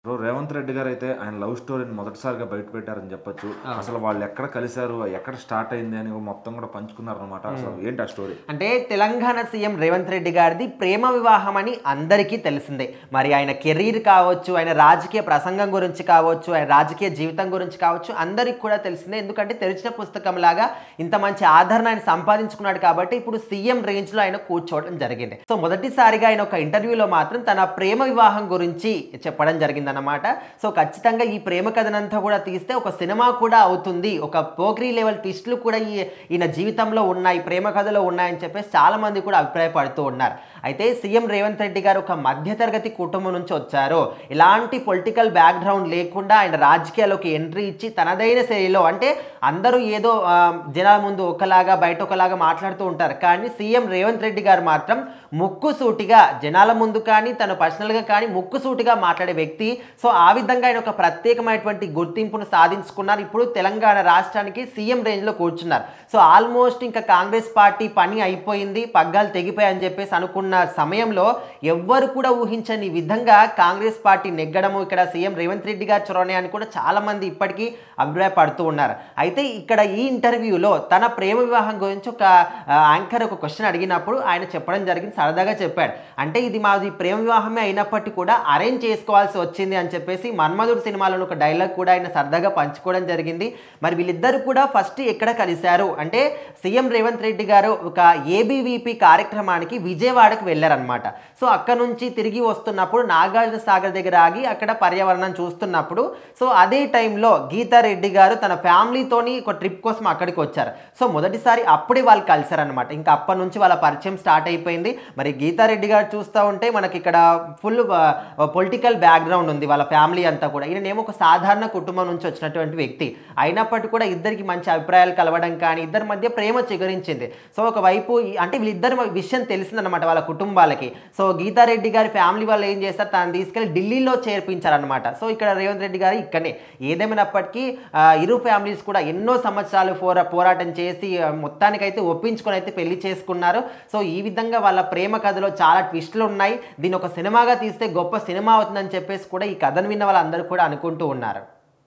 రేవంత్ రెడ్డి గారు అయితే ఆయన లవ్ స్టోరీని మొదటిసారిగా బయటపెట్టారని చెప్పొచ్చు. అసలు వాళ్ళు ఎక్కడ కలిశారు, ఎక్కడ స్టార్ట్ అయింది అని మొత్తం కూడా పంచుకున్నారనమాట. అసలు ఏంటి ఆ స్టోరీ? అంటే తెలంగాణ సీఎం రేవంత్ రెడ్డి గారిది ప్రేమ వివాహం అని అందరికీ తెలిసిందే. మరి ఆయన కెరీర్ కావచ్చు, ఆయన రాజకీయ ప్రసంగం గురించి కావచ్చు, ఆయన రాజకీయ జీవితం గురించి కావచ్చు, అందరికి కూడా తెలిసిందే. ఎందుకంటే తెరిచిన పుస్తకం లాగా ఇంత మంచి ఆదరణ ఆయన సంపాదించుకున్నాడు కాబట్టి ఇప్పుడు సీఎం రేంజ్ లో ఆయన కూర్చోవడం జరిగింది. సో మొదటిసారిగా ఆయన ఒక ఇంటర్వ్యూలో మాత్రం తన ప్రేమ వివాహం గురించి చెప్పడం జరిగింది అన్నమాట. సో ఖచ్చితంగా ఈ ప్రేమ కథనంతా కూడా తీస్తే ఒక సినిమా కూడా అవుతుంది, ఒక పోక్రీ లెవెల్ ట్విస్టులు కూడా ఈయన జీవితంలో ఉన్నాయి, ప్రేమ కథలో ఉన్నాయని చెప్పేసి చాలా మంది కూడా అభిప్రాయపడుతూ ఉన్నారు. అయితే సీఎం రేవంత్ రెడ్డి గారు ఒక మధ్యతరగతి కుటుంబం నుంచి వచ్చారు. ఇలాంటి పొలిటికల్ బ్యాక్గ్రౌండ్ లేకుండా ఆయన రాజకీయాల్లోకి ఎంట్రీ ఇచ్చి తనదైన శైలిలో, అంటే అందరూ ఏదో జనాల ముందు ఒకలాగా బయట ఒకలాగా మాట్లాడుతూ ఉంటారు, కానీ సీఎం రేవంత్ రెడ్డి గారు మాత్రం ముక్కుసూటిగా జనాల ముందు కానీ తను పర్సనల్గా కానీ ముక్కుసూటిగా మాట్లాడే వ్యక్తి. సో ఆ విధంగా ఆయన ఒక ప్రత్యేకమైనటువంటి గుర్తింపును సాధించుకున్నారు. ఇప్పుడు తెలంగాణ రాష్ట్రానికి సీఎం రేంజ్లో కూర్చున్నారు. సో ఆల్మోస్ట్ ఇంకా కాంగ్రెస్ పార్టీ పని అయిపోయింది, పగ్గాలు తెగిపోయాయని చెప్పేసి అనుకున్న సమయంలో ఎవ్వరు కూడా ఊహించని విధంగా కాంగ్రెస్ పార్టీ నెగ్గడము, ఇక్కడ సీఎం రేవంత్ రెడ్డి గారు చొరవనే అని కూడా చాలా మంది ఇప్పటికీ అభిప్రాయపడుతూ ఉన్నారు. అయితే ఇక్కడ ఈ ఇంటర్వ్యూలో తన ప్రేమ వివాహం గురించి ఒక యాంకర్ ఒక క్వశ్చన్ అడిగినప్పుడు ఆయన చెప్పడం జరిగింది, సరదాగా చెప్పాడు. అంటే ఇది మాది ప్రేమ వివాహమే అయినప్పటికీ కూడా అరేంజ్ చేసుకోవాల్సి వచ్చింది అని చెప్పేసి మన్మధుడు సినిమాలో ఒక డైలాగ్ కూడా ఆయన సరదాగా పంచుకోవడం జరిగింది. మరి వీళ్ళిద్దరు కూడా ఫస్ట్ ఎక్కడ కలిశారు అంటే సీఎం రేవంత్ రెడ్డి గారు ఒక ఏబీవీపీ కార్యక్రమానికి విజయవాడకు వెళ్ళారనమాట. సో అక్కడ నుంచి తిరిగి వస్తున్నప్పుడు నాగార్జున సాగర్ దగ్గర ఆగి అక్కడ పర్యావరణం చూస్తున్నప్పుడు సో అదే టైంలో గీతారెడ్డి గారు తన ఫ్యామిలీతోని ఒక ట్రిప్ కోసం అక్కడికి వచ్చారు. సో మొదటిసారి అప్పుడే వాళ్ళు కలిశారనమాట. ఇంకా అప్పటి నుంచి వాళ్ళ పరిచయం స్టార్ట్ అయిపోయింది. మరి గీతారెడ్డి గారు చూస్తూ ఉంటే మనకి ఇక్కడ ఫుల్ పొలిటికల్ బ్యాక్గ్రౌండ్ ఉంది వాళ్ళ ఫ్యామిలీ అంతా కూడా. ఈయనేమో ఒక సాధారణ కుటుంబం నుంచి వచ్చినటువంటి వ్యక్తి అయినప్పటికీ కూడా ఇద్దరికి మంచి అభిప్రాయాలు కలవడం కానీ ఇద్దరి మధ్య ప్రేమ చిగురించింది. సో ఒకవైపు అంటే వీళ్ళిద్దరి విషయం తెలిసిందనమాట వాళ్ళ కుటుంబాలకి. సో గీతారెడ్డి గారి ఫ్యామిలీ వాళ్ళు ఏం చేస్తారు, తను తీసుకెళ్ళి ఢిల్లీలో చేర్పించారనమాట. సో ఇక్కడ రేవంత్ రెడ్డి గారు ఇక్కడనే. ఏదేమైనప్పటికీ ఇరు ఫ్యామిలీస్ కూడా ఎన్నో సంవత్సరాలు పోరాటం చేసి మొత్తానికైతే ఒప్పించుకొని అయితే పెళ్లి చేసుకున్నారు. సో ఈ విధంగా వాళ్ళ ప్రేమ కథలో చాలా ట్విస్టులు ఉన్నాయి. దీన్ని ఒక సినిమాగా తీస్తే గొప్ప సినిమా అవుతుందని చెప్పేసి కూడా ఈ కథను విన్న వాళ్ళందరూ కూడా అనుకుంటూ ఉన్నారు.